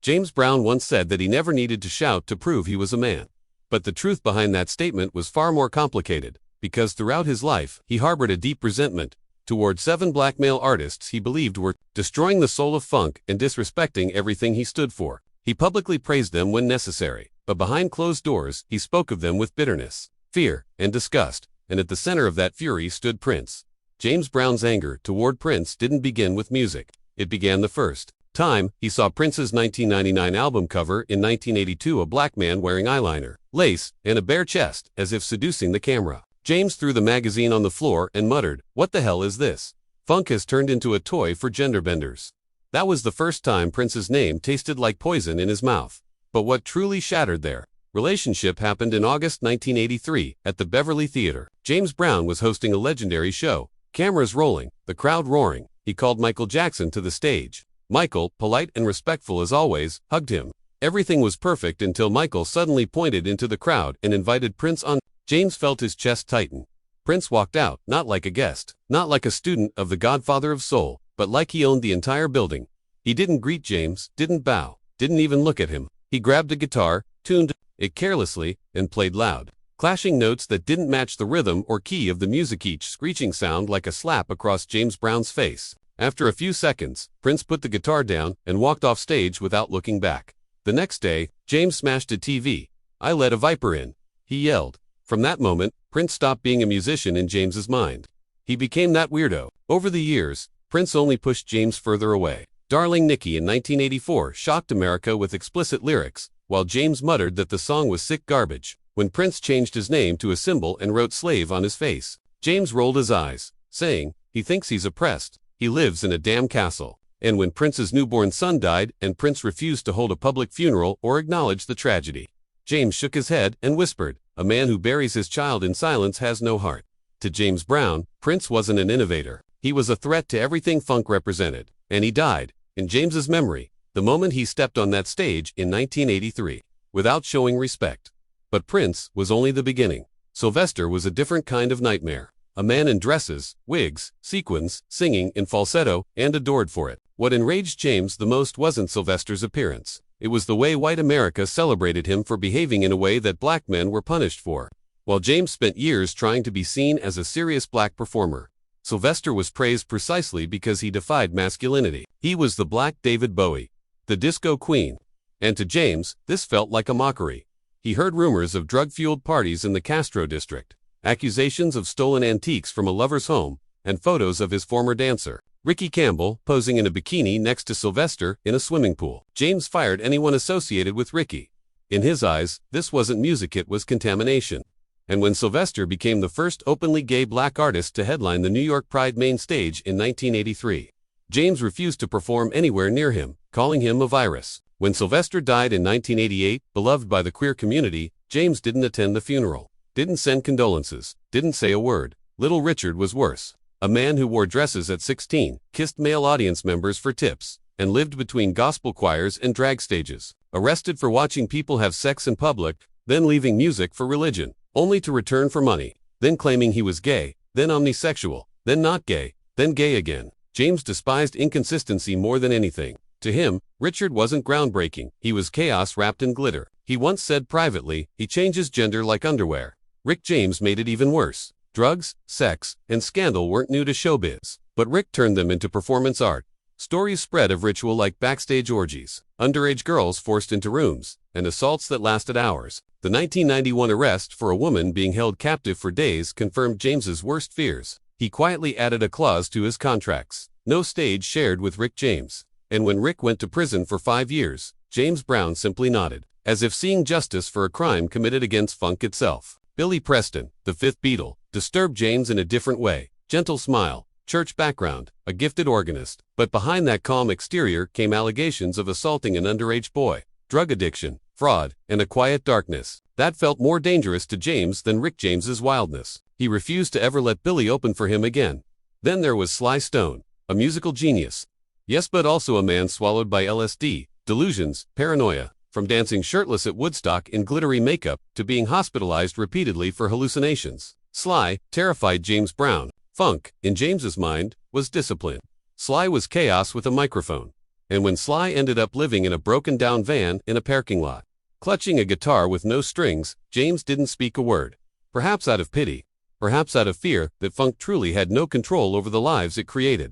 James Brown once said that he never needed to shout to prove he was a man. But the truth behind that statement was far more complicated, because throughout his life, he harbored a deep resentment toward 7 black male artists he believed were destroying the soul of funk and disrespecting everything he stood for. He publicly praised them when necessary, but behind closed doors, he spoke of them with bitterness, fear, and disgust, and at the center of that fury stood Prince. James Brown's anger toward Prince didn't begin with music. It began the first time he saw Prince's 1999 album cover in 1982, a black man wearing eyeliner, lace, and a bare chest, as if seducing the camera. James threw the magazine on the floor and muttered, "What the hell is this? Funk has turned into a toy for gender benders." That was the first time Prince's name tasted like poison in his mouth. But what truly shattered their relationship happened in August 1983 at the Beverly Theater. James Brown was hosting a legendary show. Cameras rolling, the crowd roaring. He called Michael Jackson to the stage. Michael, polite and respectful as always, hugged him. Everything was perfect until Michael suddenly pointed into the crowd and invited Prince on. James felt his chest tighten. Prince walked out, not like a guest, not like a student of the Godfather of Soul, but like he owned the entire building. He didn't greet James, didn't bow, didn't even look at him. He grabbed a guitar, tuned it carelessly, and played loud, clashing notes that didn't match the rhythm or key of the music, each screeching sound like a slap across James Brown's face. After a few seconds, Prince put the guitar down and walked off stage without looking back. The next day, James smashed a TV. "I let a viper in," he yelled. From that moment, Prince stopped being a musician in James's mind. He became that weirdo. Over the years, Prince only pushed James further away. Darling Nikki in 1984 shocked America with explicit lyrics, while James muttered that the song was sick garbage. When Prince changed his name to a symbol and wrote slave on his face, James rolled his eyes, saying, "He thinks he's oppressed. He lives in a damn castle." And when Prince's newborn son died and Prince refused to hold a public funeral or acknowledge the tragedy, James shook his head and whispered, "A man who buries his child in silence has no heart." To James Brown, Prince wasn't an innovator. He was a threat to everything funk represented, and he died, in James's memory, the moment he stepped on that stage in 1983, without showing respect. But Prince was only the beginning. Sylvester was a different kind of nightmare. A man in dresses, wigs, sequins, singing in falsetto, and adored for it. What enraged James the most wasn't Sylvester's appearance. It was the way white America celebrated him for behaving in a way that black men were punished for. While James spent years trying to be seen as a serious black performer, Sylvester was praised precisely because he defied masculinity. He was the Black David Bowie, the disco queen. And to James, this felt like a mockery. He heard rumors of drug-fueled parties in the Castro district, accusations of stolen antiques from a lover's home, and photos of his former dancer, Ricky Campbell, posing in a bikini next to Sylvester in a swimming pool. James fired anyone associated with Ricky. In his eyes, this wasn't music, it was contamination. And when Sylvester became the first openly gay black artist to headline the New York Pride main stage in 1983, James refused to perform anywhere near him, calling him a virus. When Sylvester died in 1988, beloved by the queer community, James didn't attend the funeral, didn't send condolences, didn't say a word. Little Richard was worse. A man who wore dresses at 16, kissed male audience members for tips, and lived between gospel choirs and drag stages. Arrested for watching people have sex in public, then leaving music for religion, only to return for money, then claiming he was gay, then omnisexual, then not gay, then gay again. James despised inconsistency more than anything. To him, Richard wasn't groundbreaking, he was chaos wrapped in glitter. He once said privately, he changes gender like underwear. Rick James made it even worse. Drugs, sex, and scandal weren't new to showbiz, but Rick turned them into performance art. Stories spread of ritual like backstage orgies, underage girls forced into rooms, and assaults that lasted hours. The 1991 arrest for a woman being held captive for days confirmed James's worst fears. He quietly added a clause to his contracts: no stage shared with Rick James. And when Rick went to prison for 5 years, James Brown simply nodded, as if seeing justice for a crime committed against funk itself. Billy Preston, the fifth Beatle, disturbed James in a different way. Gentle smile, church background, a gifted organist. But behind that calm exterior came allegations of assaulting an underage boy, drug addiction, fraud, and a quiet darkness that felt more dangerous to James than Rick James's wildness. He refused to ever let Billy open for him again. Then there was Sly Stone, a musical genius. Yes, but also a man swallowed by LSD, delusions, paranoia, from dancing shirtless at Woodstock in glittery makeup to being hospitalized repeatedly for hallucinations. Sly terrified James Brown. Funk, in James's mind, was discipline. Sly was chaos with a microphone. And when Sly ended up living in a broken-down van in a parking lot, clutching a guitar with no strings, James didn't speak a word. Perhaps out of pity, perhaps out of fear that funk truly had no control over the lives it created.